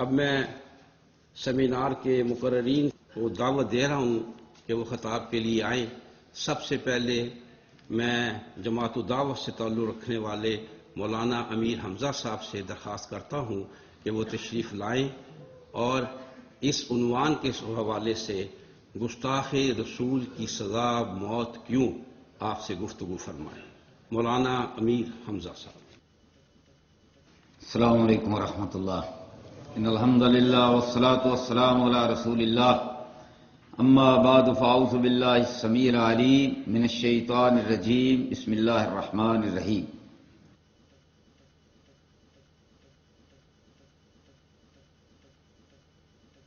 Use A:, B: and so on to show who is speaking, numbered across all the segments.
A: اب میں سیمینار کے مقررین کو دعوت دے رہا ہوں کہ وہ خطاب کے لیے آئیں۔ سب سے پہلے میں جماعت الدعوت سے تعلق رکھنے والے مولانا امیر حمزہ صاحب سے درخواست کرتا ہوں کہ وہ تشریف لائیں اور اس عنوان کے حوالے سے گستاخ رسول کی سزا موت کیوں آپ سے گفتگو فرمائیں۔ مولانا امیر حمزہ صاحب۔
B: السلام علیکم ورحمۃ اللہ۔ ان الحمد للہ والصلاة والسلام علی رسول اللہ، اما بعد فاعوذ باللہ السمیع العلیم من الشیطان الرجیم، بسم اللہ الرحمن الرحیم۔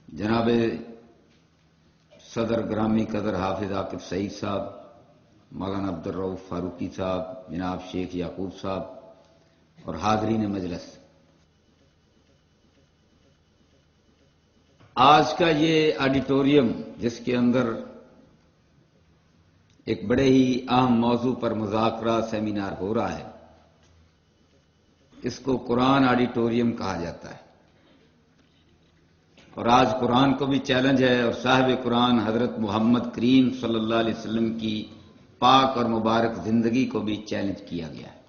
B: جناب صدر گرامی قدر حافظ عاقب سعید صاحب، مولانا عبدالرؤف فاروقی صاحب، جناب شیخ یعقوب صاحب اور حاضرین مجلس، آج کا یہ آڈیٹوریم جس کے اندر ایک بڑے ہی اہم موضوع پر مذاکرہ سیمینار ہو رہا ہے، اس کو قرآن آڈیٹوریم کہا جاتا ہے۔ اور آج قرآن کو بھی چیلنج ہے اور صاحب قرآن حضرت محمد کریم صلی اللہ علیہ وسلم کی پاک اور مبارک زندگی کو بھی چیلنج کیا گیا ہے۔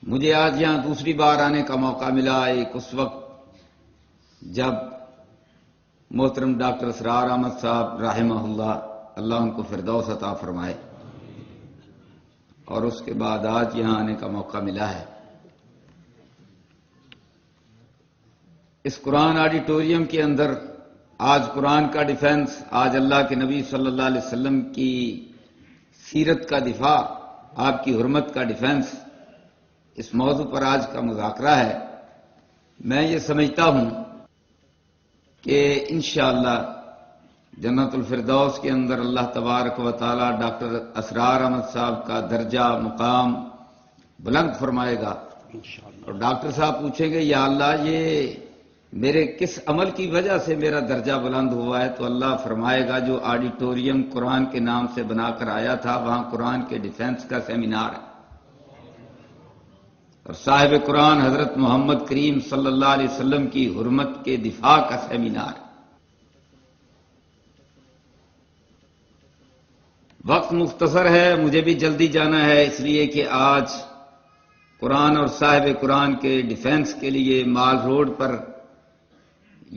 B: مجھے آج یہاں دوسری بار آنے کا موقع ملا، ایک اس وقت جب محترم ڈاکٹر اسرار احمد صاحب رحمہ اللہ ان کو فردوس عطا فرمائے، اور اس کے بعد آج یہاں آنے کا موقع ملا ہے۔ اس قرآن آڈیٹوریم کے اندر آج قرآن کا ڈیفنس، آج اللہ کے نبی صلی اللہ علیہ وسلم کی سیرت کا دفاع، آپ کی حرمت کا ڈیفنس، اس موضوع پر آج کا مذاکرہ ہے۔ میں یہ سمجھتا ہوں کہ انشاءاللہ جنت الفردوس کے اندر اللہ تبارک و تعالی ڈاکٹر اسرار احمد صاحب کا درجہ مقام بلند فرمائے گا، اور ڈاکٹر صاحب پوچھیں گے یا اللہ یہ میرے کس عمل کی وجہ سے میرا درجہ بلند ہوا ہے، تو اللہ فرمائے گا جو آڈیٹوریم قرآن کے نام سے بنا کر آیا تھا وہاں قرآن کے ڈیفنس کا سیمینار ہے، اور صاحب قرآن حضرت محمد کریم صلی اللہ علیہ وسلم کی حرمت کے دفاع کا سیمینار ہے۔ وقت مختصر ہے، مجھے بھی جلدی جانا ہے، اس لیے کہ آج قرآن اور صاحب قرآن کے ڈیفنس کے لیے مال روڈ پر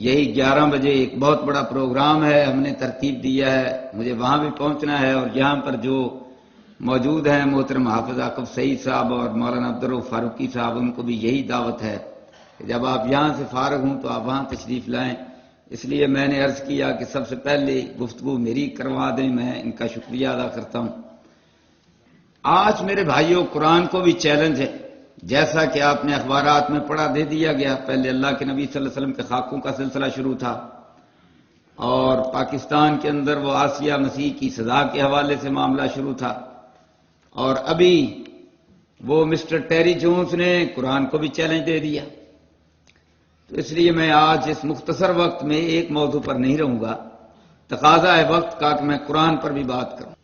B: یہی 11 بجے ایک بہت بڑا پروگرام ہے، ہم نے ترتیب دیا ہے، مجھے وہاں بھی پہنچنا ہے، اور یہاں پر جو موجود ہیں محترم حافظ عاقب سعید صاحب اور مولانا عبدالرؤف فاروقی صاحب، ان کو بھی یہی دعوت ہے کہ جب آپ یہاں سے فارغ ہوں تو آپ وہاں تشریف لائیں۔ اس لیے میں نے عرض کیا کہ سب سے پہلے گفتگو میری کروا دیں، میں ان کا شکریہ ادا کرتا ہوں۔ آج میرے بھائیوں قرآن کو بھی چیلنج ہے، جیسا کہ آپ نے اخبارات میں پڑھا، دے دیا گیا۔ پہلے اللہ کے نبی صلی اللہ علیہ وسلم کے خاکوں کا سلسلہ شروع تھا، اور پاکستان کے اندر وہ آسیہ مسیح کی سزا کے حوالے سے معاملہ شروع تھا، اور ابھی وہ مسٹر ٹیری جونز نے قرآن کو بھی چیلنج دے دیا۔ تو اس لیے میں آج اس مختصر وقت میں ایک موضوع پر نہیں رہوں گا، تقاضا ہے وقت کا کہ میں قرآن پر بھی بات کروں۔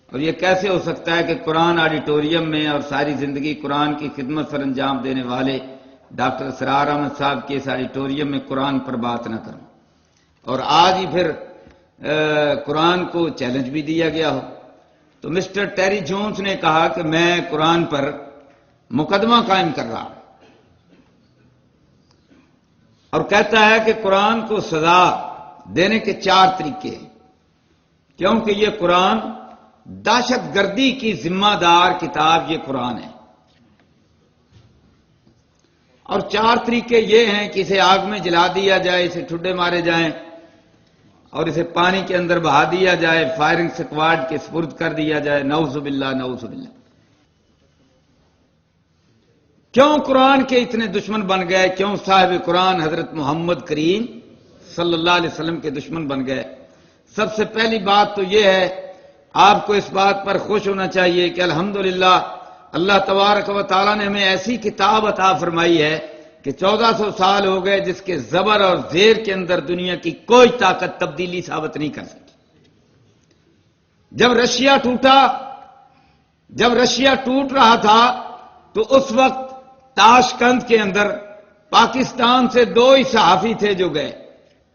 B: اور یہ کیسے ہو سکتا ہے کہ قرآن آڈیٹوریم میں اور ساری زندگی قرآن کی خدمت سر انجام دینے والے ڈاکٹر اسرار احمد صاحب کے اس آڈیٹوریم میں قرآن پر بات نہ کروں، اور آج ہی پھر قرآن کو چیلنج بھی دیا گیا ہو۔ تو مسٹر ٹیری جونز نے کہا کہ میں قرآن پر مقدمہ قائم کر رہا ہوں، اور کہتا ہے کہ قرآن کو سزا دینے کے 4 طریقے ہیں، کیونکہ یہ قرآن دہشت گردی کی ذمہ دار کتاب یہ قرآن ہے، اور 4 طریقے یہ ہیں کہ اسے آگ میں جلا دیا جائے، اسے ٹھڈے مارے جائیں، اور اسے پانی کے اندر بہا دیا جائے، فائرنگ سکواڈ کے سپرد کر دیا جائے، نعوذ باللہ نعوذ باللہ۔ کیوں قرآن کے اتنے دشمن بن گئے؟ کیوں صاحب قرآن حضرت محمد کریم صلی اللہ علیہ وسلم کے دشمن بن گئے؟ سب سے پہلی بات تو یہ ہے، آپ کو اس بات پر خوش ہونا چاہیے کہ الحمدللہ اللہ تبارک و تعالیٰ نے ہمیں ایسی کتاب عطا فرمائی ہے کہ 1400 سال ہو گئے جس کے زبر اور زیر کے اندر دنیا کی کوئی طاقت تبدیلی ثابت نہیں کر سکی۔ جب رشیا ٹوٹ رہا تھا تو اس وقت تاشقند کے اندر پاکستان سے 2 ہی صحافی تھے جو گئے،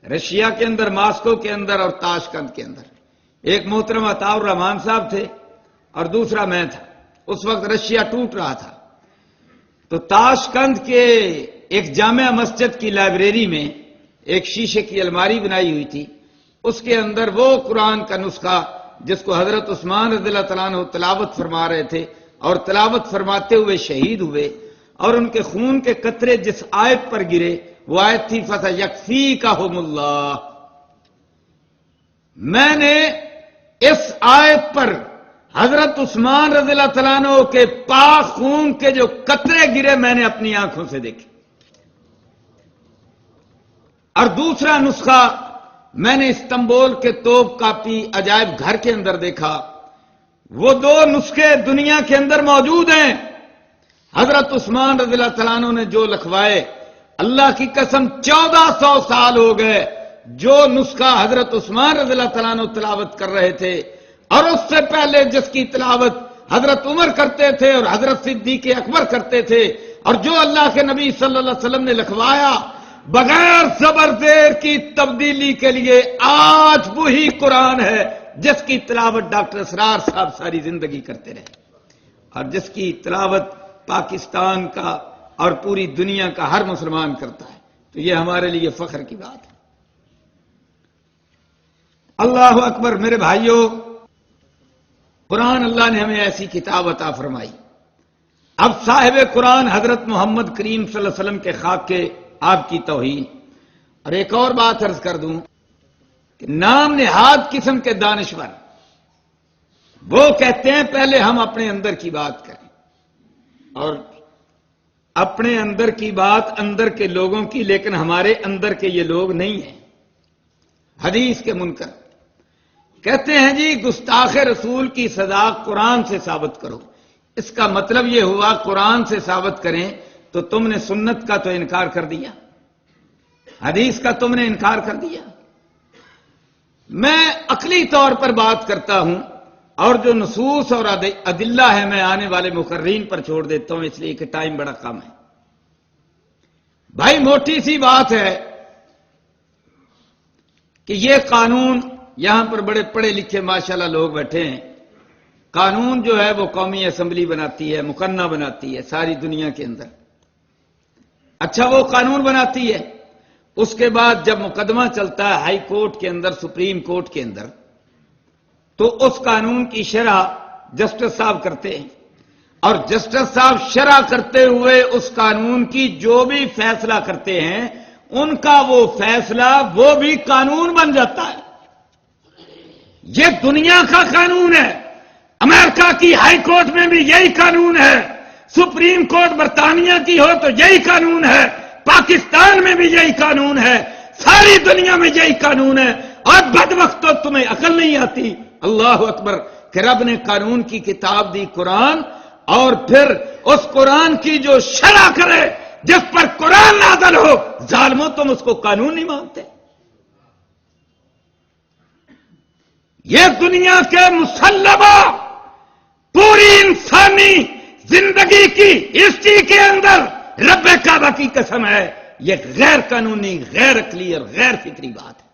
B: رشیا کے اندر، ماسکو کے اندر اور تاشکند کے اندر۔ ایک محترم عطاء الرحمان صاحب تھے اور دوسرا میں تھا۔ اس وقت رشیا ٹوٹ رہا تھا، تو تاشکند کے ایک جامع مسجد کی لائبریری میں ایک شیشے کی الماری بنائی ہوئی تھی، اس کے اندر وہ قرآن کا نسخہ جس کو حضرت عثمان رضی اللہ تعالیٰ عنہ تلاوت فرما رہے تھے اور تلاوت فرماتے ہوئے شہید ہوئے، اور ان کے خون کے قطرے جس آیت پر گرے وہ آیت تھی فَسَيَكْفِيكَهُمُ اللَّهُ۔ میں نے اس آیت پر حضرت عثمان رضی اللہ تعالیٰ عنہ کے پاک خون کے جو قطرے گرے میں نے اپنی آنکھوں سے دیکھے، اور دوسرا نسخہ میں نے استنبول کے توپ کاپی عجائب گھر کے اندر دیکھا۔ وہ 2 نسخے دنیا کے اندر موجود ہیں۔ حضرت عثمان رضی اللہ تعالیٰ عنہ نے جو لکھوائے، اللہ کی قسم 1400 سال ہو گئے جو نسخہ حضرت عثمان رضی اللہ تعالیٰ عنہ تلاوت کر رہے تھے، اور اس سے پہلے جس کی تلاوت حضرت عمر کرتے تھے اور حضرت صدیق اکبر کرتے تھے، اور جو اللہ کے نبی صلی اللہ علیہ وسلم نے لکھوایا بغیر زبر زیر کی تبدیلی کے لیے، آج وہی قرآن ہے جس کی تلاوت ڈاکٹر اسرار صاحب ساری زندگی کرتے رہے، اور جس کی تلاوت پاکستان کا اور پوری دنیا کا ہر مسلمان کرتا ہے۔ تو یہ ہمارے لیے فخر کی بات ہے۔ اللہ اکبر۔ میرے بھائیوں، قرآن اللہ نے ہمیں ایسی کتاب عطا فرمائی۔ اب صاحب قرآن حضرت محمد کریم صلی اللہ علیہ وسلم کے خاکے آپ کی توہین۔ اور ایک اور بات عرض کر دوں کہ نام نہاد قسم کے دانشور وہ کہتے ہیں پہلے ہم اپنے اندر کی بات کریں، اور اپنے اندر کی بات اندر کے لوگوں کی، لیکن ہمارے اندر کے یہ لوگ نہیں ہیں۔ حدیث کے منکر کہتے ہیں جی گستاخ رسول کی سزا قرآن سے ثابت کرو۔ اس کا مطلب یہ ہوا قرآن سے ثابت کریں تو تم نے سنت کا تو انکار کر دیا، حدیث کا تم نے انکار کر دیا۔ میں عقلی طور پر بات کرتا ہوں، اور جو نصوص اور ادلہ ہے میں آنے والے مقررین پر چھوڑ دیتا ہوں، اس لیے کہ ٹائم بڑا کم ہے۔ بھائی موٹی سی بات ہے کہ یہ قانون، یہاں پر بڑے پڑھے لکھے ماشاءاللہ لوگ بیٹھے ہیں، قانون جو ہے وہ قومی اسمبلی بناتی ہے، مقننہ بناتی ہے ساری دنیا کے اندر۔ اچھا وہ قانون بناتی ہے، اس کے بعد جب مقدمہ چلتا ہے ہائی کورٹ کے اندر، سپریم کورٹ کے اندر، تو اس قانون کی شرح جسٹس صاحب کرتے ہیں، اور جسٹس صاحب شرح کرتے ہوئے اس قانون کی جو بھی فیصلہ کرتے ہیں ان کا وہ فیصلہ وہ بھی قانون بن جاتا ہے۔ یہ دنیا کا قانون ہے، امریکہ کی ہائی کورٹ میں بھی یہی قانون ہے، سپریم کورٹ برطانیہ کی ہو تو یہی قانون ہے، پاکستان میں بھی یہی قانون ہے، ساری دنیا میں یہی قانون ہے۔ اور بدبخت تو تمہیں عقل نہیں آتی، اللہ اکبر، کہ رب نے قانون کی کتاب دی قرآن، اور پھر اس قرآن کی جو شرح کرے جس پر قرآن نازل ہو، ظالموں تم اس کو قانون نہیں مانتے۔ یہ دنیا کے مسلمہ پوری انسانی زندگی کی ہسٹری کے اندر رب کعبہ کی قسم ہے، یہ غیر قانونی، غیر عقلی اور غیر فکری بات ہے۔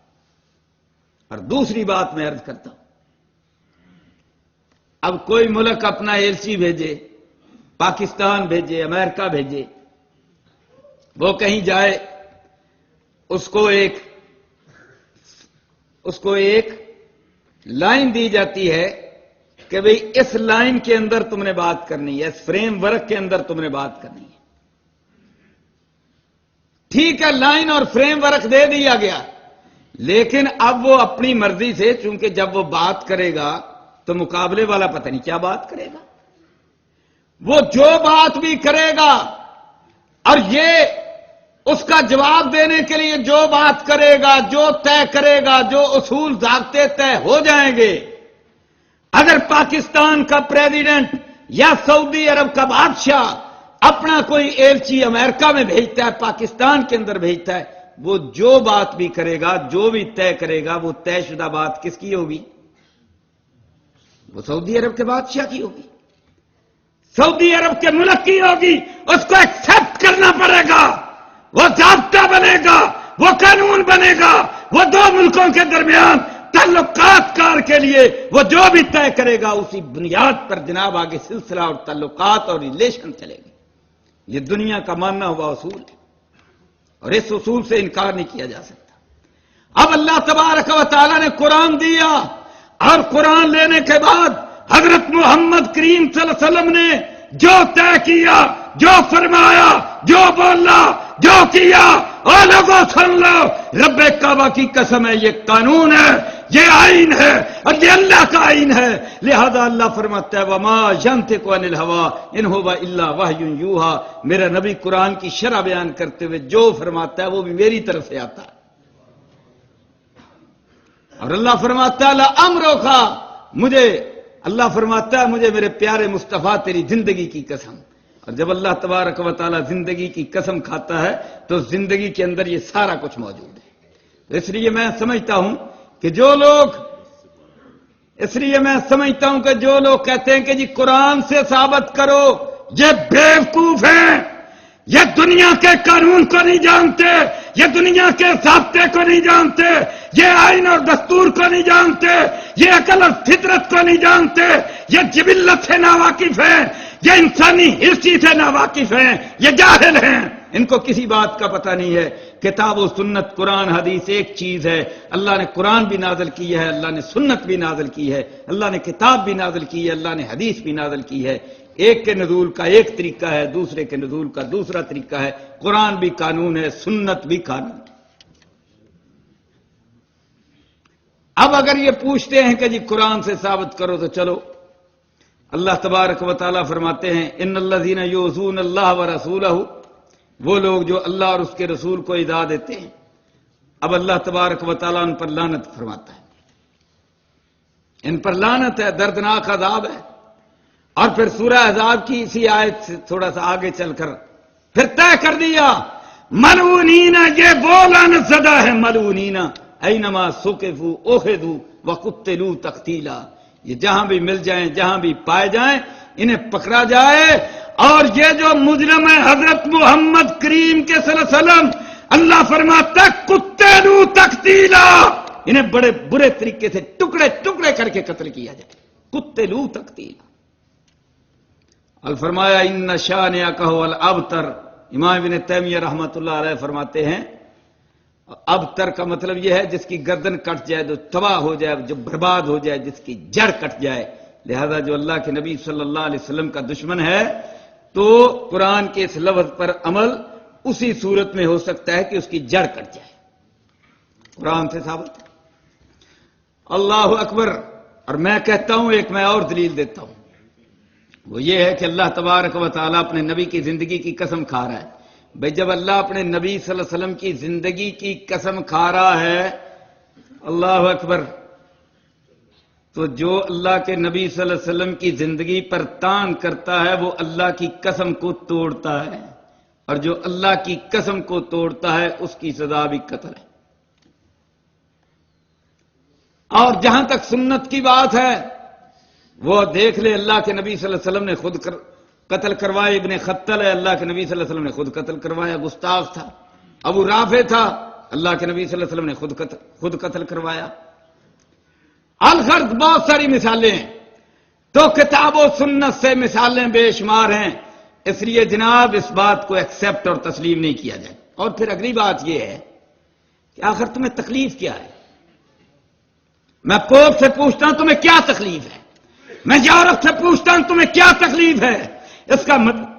B: اور دوسری بات میں عرض کرتا ہوں، اب کوئی ملک اپنا ایلچی بھیجے، پاکستان بھیجے، امریکہ بھیجے، وہ کہیں جائے، اس کو ایک لائن دی جاتی ہے کہ بھئی اس لائن کے اندر تم نے بات کرنی ہے، اس فریم ورک کے اندر تم نے بات کرنی ہے۔ ٹھیک ہے، لائن اور فریم ورک دے دیا گیا، لیکن اب وہ اپنی مرضی سے، چونکہ جب وہ بات کرے گا تو مقابلے والا پتہ نہیں کیا بات کرے گا، وہ جو بات بھی کرے گا اور یہ اس کا جواب دینے کے لیے جو بات کرے گا، جو طے کرے گا، جو اصول ضابطے طے ہو جائیں گے، اگر پاکستان کا پریزیڈنٹ یا سعودی عرب کا بادشاہ اپنا کوئی ایلچی امریکہ میں بھیجتا ہے، پاکستان کے اندر بھیجتا ہے، وہ جو بات بھی کرے گا، جو بھی طے کرے گا، وہ طے شدہ بات کس کی ہوگی؟ وہ سعودی عرب کے بادشاہ کی ہوگی، سعودی عرب کے ملک کی ہوگی، اس کو ایکسپٹ کرنا پڑے گا۔ وہ قانون بنے گا، وہ دو ملکوں کے درمیان تعلقات کار کے لیے وہ جو بھی طے کرے گا اسی بنیاد پر جناب آگے سلسلہ اور تعلقات اور ریلیشن چلے گی۔ یہ دنیا کا ماننا ہوا اصول ہے اور اس اصول سے انکار نہیں کیا جا سکتا۔ اب اللہ تبارک و تعالیٰ نے قرآن دیا اور قرآن لینے کے بعد حضرت محمد کریم صلی اللہ علیہ وسلم نے جو طے کیا، جو فرمایا، جو بولا، جو کیا، اور لوگوں سن لو، رب کعبہ کی قسم ہے یہ قانون ہے، یہ آئین ہے اور یہ اللہ کا آئین ہے۔ لہذا اللہ فرماتا ہے وما ينطق عن الهوى ان هو الا وحی یوحى، میرا نبی قرآن کی شرح بیان کرتے ہوئے جو فرماتا ہے وہ بھی میری طرف سے آتا ہے۔ اور اللہ فرماتا ہے لامرک، مجھے اللہ فرماتا ہے مجھے میرے پیارے مصطفیٰ تیری زندگی کی قسم۔ اور جب اللہ تبارک و تعالیٰ زندگی کی قسم کھاتا ہے تو زندگی کے اندر یہ سارا کچھ موجود ہے۔ اس لیے میں سمجھتا ہوں کہ جو لوگ کہتے ہیں کہ جی قرآن سے ثابت کرو، یہ بیوقوف ہیں، یہ دنیا کے قانون کو نہیں جانتے، یہ دنیا کے ضابطے کو نہیں جانتے، یہ آئین اور دستور کو نہیں جانتے، یہ عقل اور فطرت کو نہیں جانتے، یہ جبلت سے ناواقف ہیں، یہ انسانی ہسٹری سے ناواقف ہیں، یہ جاہل ہیں، ان کو کسی بات کا پتہ نہیں ہے۔ کتاب و سنت قرآن حدیث ایک چیز ہے، اللہ نے قرآن بھی نازل کی ہے، اللہ نے سنت بھی نازل کی ہے، اللہ نے کتاب بھی نازل کی ہے، اللہ نے حدیث بھی نازل کی ہے۔ ایک کے نزول کا ایک طریقہ ہے، دوسرے کے نزول کا دوسرا طریقہ ہے۔ قرآن بھی قانون ہے، سنت بھی قانون ہے۔ اب اگر یہ پوچھتے ہیں کہ جی قرآن سے ثابت کرو تو چلو، اللہ تبارک و تعالیٰ فرماتے ہیں ان الذین یؤذون اللہ ورسولہ، وہ لوگ جو اللہ اور اس کے رسول کو ایذا دیتے ہیں۔ اب اللہ تبارک و تعالیٰ ان پر لعنت فرماتا ہے، ان پر لعنت ہے، دردناک عذاب ہے۔ اور پھر سورہ احزاب کی اسی آیت سے تھوڑا سا آگے چل کر پھر طے کر دیا ملعونین، یہ وہ لعنت زدہ ہے ملعونین اینما ثقفوا اخذوا وقتلوا تقتیلا، یہ جہاں بھی مل جائیں، جہاں بھی پائے جائیں، انہیں پکڑا جائے۔ اور یہ جو مجرم ہے حضرت محمد کریم کے صلی اللہ علیہ وسلم، اللہ فرماتا ہے قتلوا تقتیلا، انہیں بڑے برے طریقے سے ٹکڑے ٹکڑے کر کے قتل کیا جائے، قتلوا تقتیلا۔ الفرمایا ان شانئک هو الابتر، امام ابن تیمیہ رحمۃ اللہ علیہ فرماتے ہیں ابتر کا مطلب یہ ہے جس کی گردن کٹ جائے، جو تباہ ہو جائے، جو برباد ہو جائے، جس کی جڑ کٹ جائے۔ لہذا جو اللہ کے نبی صلی اللہ علیہ وسلم کا دشمن ہے تو قرآن کے اس لفظ پر عمل اسی صورت میں ہو سکتا ہے کہ اس کی جڑ کٹ جائے، قرآن سے ثابت ہے۔ اللہ اکبر۔ اور میں کہتا ہوں ایک میں اور دلیل دیتا ہوں، وہ یہ ہے کہ اللہ تبارک و تعالیٰ اپنے نبی کی زندگی کی قسم کھا رہا ہے۔ بھئی جب اللہ اپنے نبی صلی اللہ علیہ وسلم کی زندگی کی قسم کھا رہا ہے، اللہ اکبر، تو جو اللہ کے نبی صلی اللہ علیہ وسلم کی زندگی پر تان کرتا ہے وہ اللہ کی قسم کو توڑتا ہے، اور جو اللہ کی قسم کو توڑتا ہے اس کی سزا بھی قتل ہے۔ اور جہاں تک سنت کی بات ہے وہ دیکھ لے، اللہ کے نبی صلی اللہ علیہ وسلم نے خود قتل کروائے، ابن خطل ہے، اللہ کے نبی صلی اللہ علیہ وسلم نے خود قتل کروایا، گستاخ تھا۔ ابو رافع تھا، اللہ کے نبی صلی اللہ علیہ وسلم نے خود قتل کروایا۔ الغرض بہت ساری مثالیں ہیں، تو کتاب و سنت سے مثالیں بے شمار ہیں، اس لیے جناب اس بات کو ایکسپٹ اور تسلیم نہیں کیا جائے۔ اور پھر اگلی بات یہ ہے کہ آخر تمہیں تکلیف کیا ہے؟ میں پوپ سے پوچھتا ہوں تمہیں کیا تکلیف ہے؟ میں یورپ سے پوچھتا ہوں تمہیں کیا تکلیف ہے؟ اس کا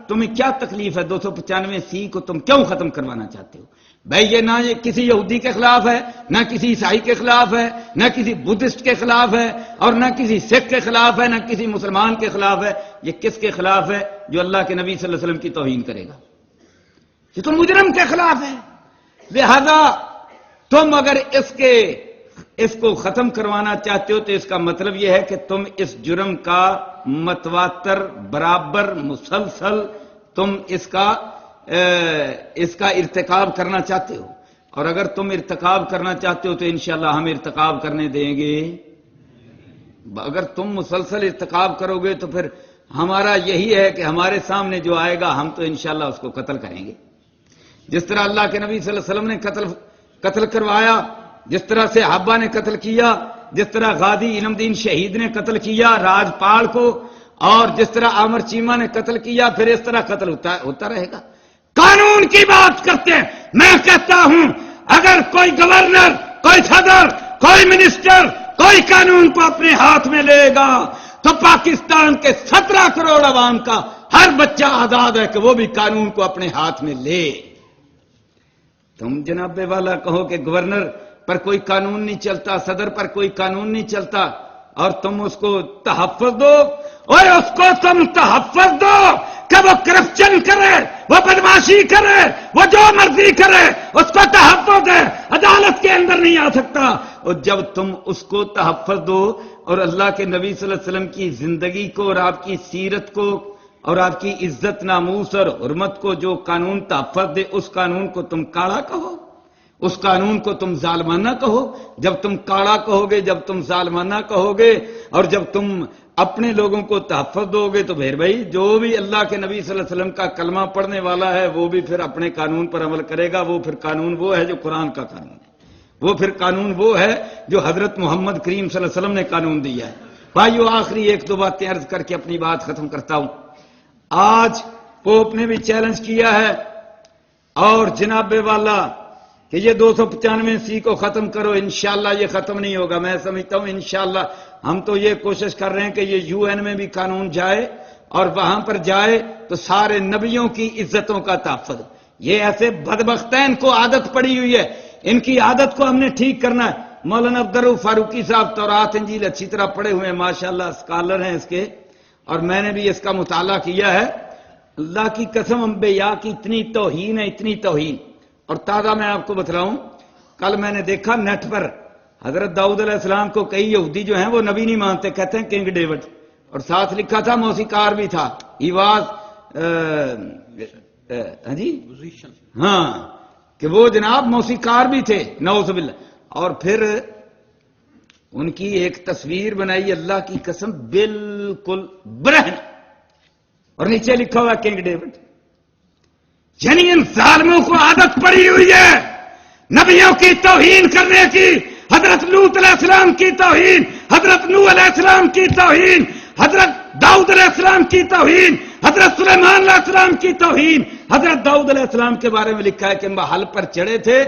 B: تمہیں کیا تکلیف ہے؟ 295 کو تم کیوں ختم کروانا چاہتے ہو؟ بھائی یہ نہ یہ کسی یہودی کے خلاف ہے، نہ کسی عیسائی کے خلاف ہے، نہ کسی بدھسٹ کے خلاف ہے، اور نہ کسی سکھ کے خلاف ہے، نہ کسی مسلمان کے خلاف ہے۔ یہ کس کے خلاف ہے؟ جو اللہ کے نبی صلی اللہ علیہ وسلم کی توہین کرے گا، یہ تو مجرم کے خلاف ہے۔ لہذا تم اگر اس کو ختم کروانا چاہتے ہو تو اس کا مطلب یہ ہے کہ تم اس جرم کا متواتر، برابر، مسلسل تم اس کا ارتکاب کرنا چاہتے ہو، اور اگر تم ارتکاب کرنا چاہتے ہو تو انشاءاللہ ہم ارتکاب کرنے دیں گے۔ اگر تم مسلسل ارتکاب کرو گے تو پھر ہمارا یہی ہے کہ ہمارے سامنے جو آئے گا ہم تو انشاءاللہ اس کو قتل کریں گے۔ جس طرح اللہ کے نبی صلی اللہ علیہ وسلم نے قتل قتل کروایا، جس طرح سے صحابہ نے قتل کیا، جس طرح غازی علم دین شہید نے قتل کیا راجپال کو، اور جس طرح عامر چیمہ نے قتل کیا، پھر اس طرح قتل ہوتا رہے گا۔ قانون کی بات کرتے ہیں، میں کہتا ہوں اگر کوئی گورنر، کوئی صدر، کوئی منسٹر کوئی قانون کو اپنے ہاتھ میں لے گا تو پاکستان کے 17 کروڑ عوام کا ہر بچہ آزاد ہے کہ وہ بھی قانون کو اپنے ہاتھ میں لے۔ تم جناب والا کہو کہ گورنر پر کوئی قانون نہیں چلتا، صدر پر کوئی قانون نہیں چلتا، اور تم اس کو تحفظ دو، اور اس کو تم تحفظ دو کہ وہ کرپشن کرے، وہ بدماشی کرے، وہ جو مرضی کرے، اس کو تحفظ ہے، عدالت کے اندر نہیں آ سکتا۔ اور جب تم اس کو تحفظ دو اور اللہ کے نبی صلی اللہ علیہ وسلم کی زندگی کو اور آپ کی سیرت کو اور آپ کی عزت ناموس اور حرمت کو جو قانون تحفظ دے، اس قانون کو تم کاڑا کہو، اس قانون کو تم ظالمانہ کہو۔ جب تم کاڑا کہو گے، جب تم ظالمانہ کہو گے، اور جب تم اپنے لوگوں کو تحفظ دو گے، تو پھر بھائی جو بھی اللہ کے نبی صلی اللہ علیہ وسلم کا کلمہ پڑھنے والا ہے وہ بھی پھر اپنے قانون پر عمل کرے گا۔ وہ پھر قانون وہ ہے جو قرآن کا قانون ہے، وہ پھر قانون وہ ہے جو حضرت محمد کریم صلی اللہ علیہ وسلم نے قانون دیا ہے۔ بھائیو، آخری ایک دو باتیں عرض کر کے اپنی بات ختم کرتا ہوں۔ آج پوپ نے بھی چیلنج کیا ہے، اور جناب والا کہ یہ 295 کو ختم کرو، انشاءاللہ یہ ختم نہیں ہوگا۔ میں سمجھتا ہوں انشاءاللہ ہم تو یہ کوشش کر رہے ہیں کہ یہ UN میں بھی قانون جائے، اور وہاں پر جائے تو سارے نبیوں کی عزتوں کا تحفظ۔ یہ ایسے بدبختین کو عادت پڑی ہوئی ہے، ان کی عادت کو ہم نے ٹھیک کرنا ہے۔ مولانا عبدالرؤف فاروقی صاحب تورات انجیل اچھی طرح پڑھے ہوئے ہیں، ماشاءاللہ اسکالر ہیں اس کے، اور میں نے بھی اس کا مطالعہ کیا ہے۔ اللہ کی قسم، انبیاء کی اتنی توہین ہے، اتنی توہین۔ اور تازہ میں آپ کو بتلاؤں، کل میں نے دیکھا نیٹ پر حضرت داؤد علیہ السلام کو کئی یہودی جو ہیں وہ نبی نہیں مانتے، کہتے ہیں کنگ ڈیوڈ، اور ساتھ لکھا تھا موسیقار بھی تھا، ہی واز جی ہاں، کہ وہ جناب موسیقار بھی تھے، نعوذ باللہ۔ اور پھر ان کی ایک تصویر بنائی، اللہ کی قسم بالکل برہن، اور نیچے لکھا ہوا کنگ ڈیوڈ۔ یعنی ان ظالموں کو عادت پڑی ہوئی ہے نبیوں کی توہین کرنے کی، حضرت لوط علیہ السلام کی توہین، حضرت نوح علیہ السلام کی توہین، حضرت داؤد علیہ السلام کی توہین، حضرت سلیمان علیہ السلام کی توہین۔ حضرت داؤد علیہ السلام کے بارے میں لکھا ہے کہ محل پر چڑھے تھے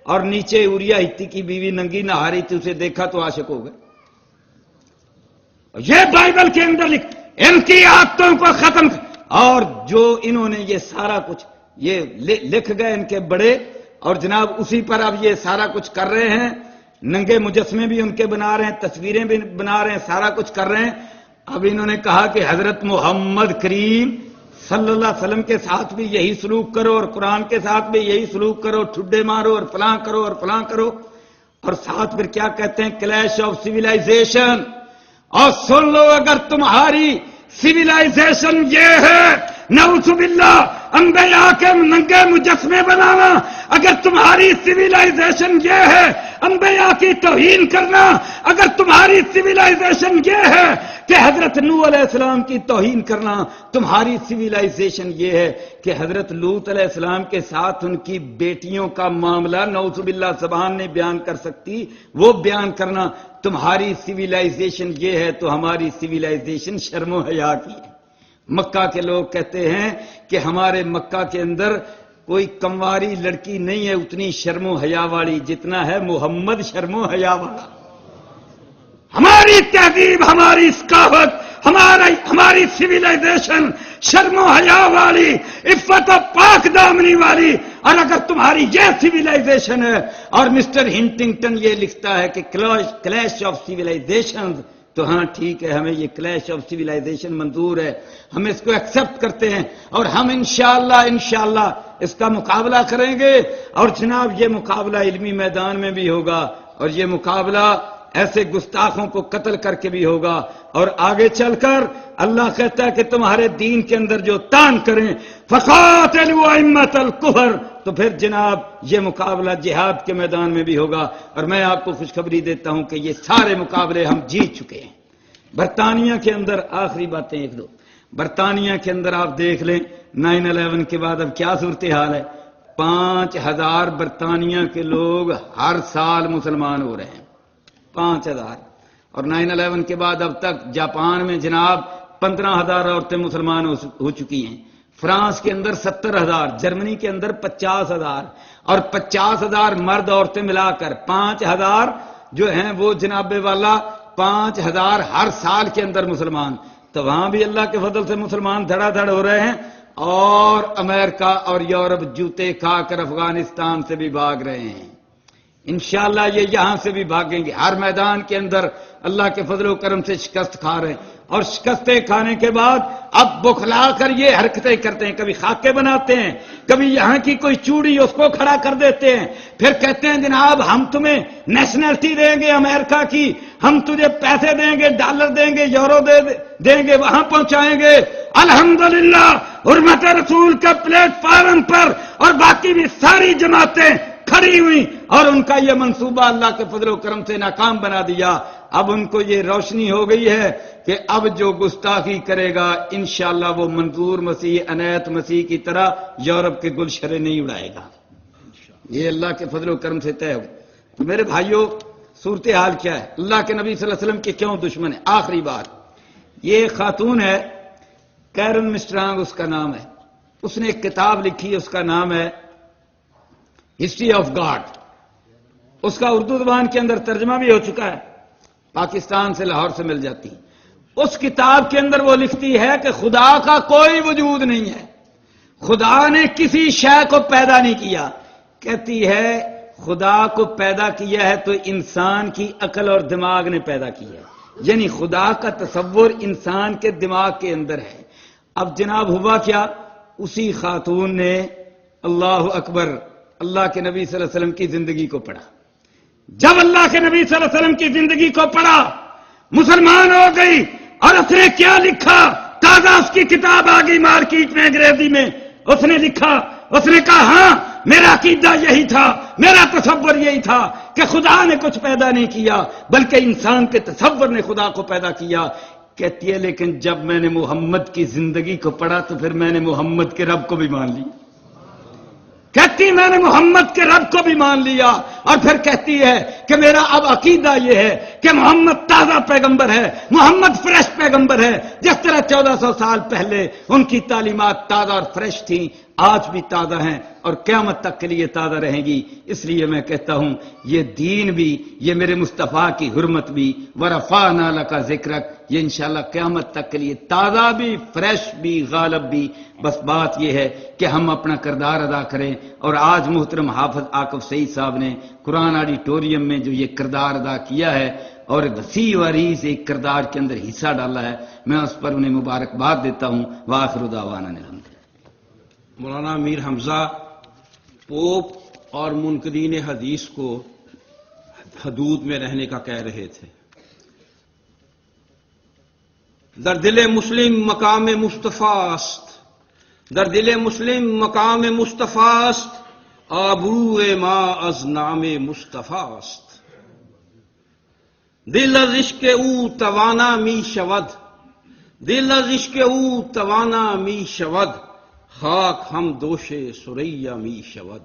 B: اور نیچے اوریا ہتی کی بیوی ننگی نہا رہی تھی، اسے دیکھا تو عاشق ہو گئے۔ یہ بائبل کے اندر ان کی عادتوں کو ختم، اور جو انہوں نے یہ سارا کچھ یہ لکھ گئے ان کے بڑے، اور جناب اسی پر اب یہ سارا کچھ کر رہے ہیں، ننگے مجسمے بھی ان کے بنا رہے ہیں، تصویریں بھی بنا رہے ہیں، سارا کچھ کر رہے ہیں۔ اب انہوں نے کہا کہ حضرت محمد کریم صلی اللہ علیہ وسلم کے ساتھ بھی یہی سلوک کرو، اور قرآن کے ساتھ بھی یہی سلوک کرو، ٹھڈے مارو اور فلاں کرو اور فلاں کرو، اور ساتھ پھر کیا کہتے ہیں، کلیش آف سیویلائزیشن۔ اور سن لو، اگر تمہاری سیویلائزیشن یہ ہے نعوذ باللہ انبیاء کے ننگے مجسمے بنانا، اگر تمہاری سیویلائزیشن یہ ہے انبیاء کی توہین کرنا، اگر تمہاری سیویلائزیشن یہ ہے کہ حضرت نوح علیہ السلام کی توہین کرنا، تمہاری سیویلائزیشن یہ ہے کہ حضرت لوط علیہ السلام کے ساتھ ان کی بیٹیوں کا معاملہ نعوذ باللہ زبان نے بیان کر سکتی وہ بیان کرنا، تمہاری سیویلائزیشن یہ ہے، تو ہماری سیویلائزیشن شرم و حیا کی ہے۔ مکہ کے لوگ کہتے ہیں کہ ہمارے مکہ کے اندر کوئی کمواری لڑکی نہیں ہے اتنی شرم و حیا والی جتنا ہے محمد شرم و حیا والا۔ ہماری تہذیب، ہماری ثقافت، ہماری سیویلائزیشن شرم و حیا والی، عفت و پاک دامنی والی۔ اور اگر تمہاری یہ سیویلائزیشن ہے، اور مسٹر ہنٹنگٹن یہ لکھتا ہے کہ کلیش آف سیویلائزیشن، تو ہاں ٹھیک ہے، ہمیں یہ کلیش آف سیویلائزیشن منظور ہے، ہم اس کو ایکسپٹ کرتے ہیں، اور ہم انشاءاللہ اس کا مقابلہ کریں گے، اور جناب یہ مقابلہ علمی میدان میں بھی ہوگا، اور یہ مقابلہ ایسے گستاخوں کو قتل کر کے بھی ہوگا، اور آگے چل کر اللہ کہتا ہے کہ تمہارے دین کے اندر جو تان کریں فقاتلوا ائمۃ الکفر، تو پھر جناب یہ مقابلہ جہاد کے میدان میں بھی ہوگا۔ اور میں آپ کو خوشخبری دیتا ہوں کہ یہ سارے مقابلے ہم جیت چکے ہیں۔ برطانیہ کے اندر آخری باتیں ایک دو، برطانیہ کے اندر آپ دیکھ لیں 9/11 کے بعد اب کیا صورتحال ہے۔ 5,000 برطانیہ کے لوگ ہر سال مسلمان ہو رہے ہیں، 5,000۔ اور 9/11 کے بعد اب تک جاپان میں جناب 15,000 عورتیں مسلمان ہو چکی ہیں، فرانس کے اندر 70,000، جرمنی کے اندر 50,000، اور 50,000 مرد عورتیں ملا کر 5,000 جو ہیں وہ جناب والا 5,000 ہر سال کے اندر مسلمان۔ تو وہاں بھی اللہ کے فضل سے مسلمان دھڑا دھڑ ہو رہے ہیں، اور امریکہ اور یورپ جوتے کھا کر افغانستان سے بھی بھاگ رہے ہیں۔ انشاءاللہ یہ یہاں سے بھی بھاگیں گے، ہر میدان کے اندر اللہ کے فضل و کرم سے شکست کھا رہے ہیں، اور شکستیں کھانے کے بعد اب بخلا کر یہ حرکتیں کرتے ہیں، کبھی خاکے بناتے ہیں، کبھی یہاں کی کوئی چوڑی اس کو کھڑا کر دیتے ہیں، پھر کہتے ہیں جناب ہم تمہیں نیشنلٹی دیں گے امریکہ کی، ہم تجھے پیسے دیں گے، ڈالر دیں گے، یورو دیں گے، وہاں پہنچائیں گے۔ الحمدللہ حرمت رسول کا پلیٹ فارم پر اور باقی بھی ساری جماعتیں کھڑی ہوئی، اور ان کا یہ منصوبہ اللہ کے فضل و کرم سے ناکام بنا دیا۔ اب ان کو یہ روشنی ہو گئی ہے کہ اب جو گستاخی کرے گا انشاءاللہ وہ منظور مسیح عنایت مسیح کی طرح یورپ کے گلشرے نہیں اڑائے گا، یہ اللہ کے فضل و کرم سے طے ہو۔ تو میرے بھائیوں صورتحال کیا ہے؟ اللہ کے نبی صلی اللہ علیہ وسلم کے کیوں دشمن ہے؟ آخری بات، یہ خاتون ہے کیرن مسٹرانگ اس کا نام ہے، اس نے ایک کتاب لکھی ہے، اس کا نام ہے ہسٹری آف گاڈ، اس کا اردو زبان کے اندر ترجمہ بھی ہو چکا ہے، پاکستان سے لاہور سے مل جاتی۔ اس کتاب کے اندر وہ لکھتی ہے کہ خدا کا کوئی وجود نہیں ہے، خدا نے کسی شے کو پیدا نہیں کیا، کہتی ہے خدا کو پیدا کیا ہے تو انسان کی عقل اور دماغ نے پیدا کیا ہے، یعنی خدا کا تصور انسان کے دماغ کے اندر ہے۔ اب جناب ہوا کیا، اسی خاتون نے اللہ اکبر اللہ کے نبی صلی اللہ علیہ وسلم کی زندگی کو پڑھا۔ جب اللہ کے نبی صلی اللہ علیہ وسلم کی زندگی کو پڑھا مسلمان ہو گئی، اور اس نے کیا لکھا، تازہ اس کی کتاب آ گئی مارکیٹ میں انگریزی میں، اس نے لکھا، اس نے کہا ہاں میرا عقیدہ یہی تھا، میرا تصور یہی تھا کہ خدا نے کچھ پیدا نہیں کیا بلکہ انسان کے تصور نے خدا کو پیدا کیا۔ کہتی ہے لیکن جب میں نے محمد کی زندگی کو پڑھا تو پھر میں نے محمد کے رب کو بھی مان لی، کہتی میں نے محمد کے رب کو بھی مان لیا، اور پھر کہتی ہے کہ میرا اب عقیدہ یہ ہے کہ محمد تازہ پیغمبر ہے، محمد فریش پیغمبر ہے، جس طرح 1400 سال پہلے ان کی تعلیمات تازہ اور فریش تھیں، آج بھی تازہ ہیں اور قیامت تک کے لیے تازہ رہیں گی۔ اس لیے میں کہتا ہوں یہ دین بھی، یہ میرے مصطفیٰ کی حرمت بھی، ورفعنا لک ذکرک، یہ انشاءاللہ قیامت تک کے لیے تازہ بھی، فریش بھی، غالب بھی۔ بس بات یہ ہے کہ ہم اپنا کردار ادا کریں، اور آج محترم حافظ عاقب سعید صاحب نے قرآن آڈیٹوریم میں جو یہ کردار ادا کیا ہے اور وسیع و عریض ایک کردار کے اندر حصہ ڈالا ہے، میں اس پر انہیں مبارکباد دیتا ہوں۔ وآخر دعوانا الحمدللہ۔
A: مولانا میر حمزہ پوپ اور منکرین حدیث کو حدود میں رہنے کا کہہ رہے تھے۔ در دل مسلم مقام مصطفیٰ است، در دل مسلم مقام مصطفیٰ است، آبرو ما از نام مصطفیٰ است۔ دل از عشق او توانا می شود، دل از عشق او توانا می شود، خاک ہم دوش سریا می شود۔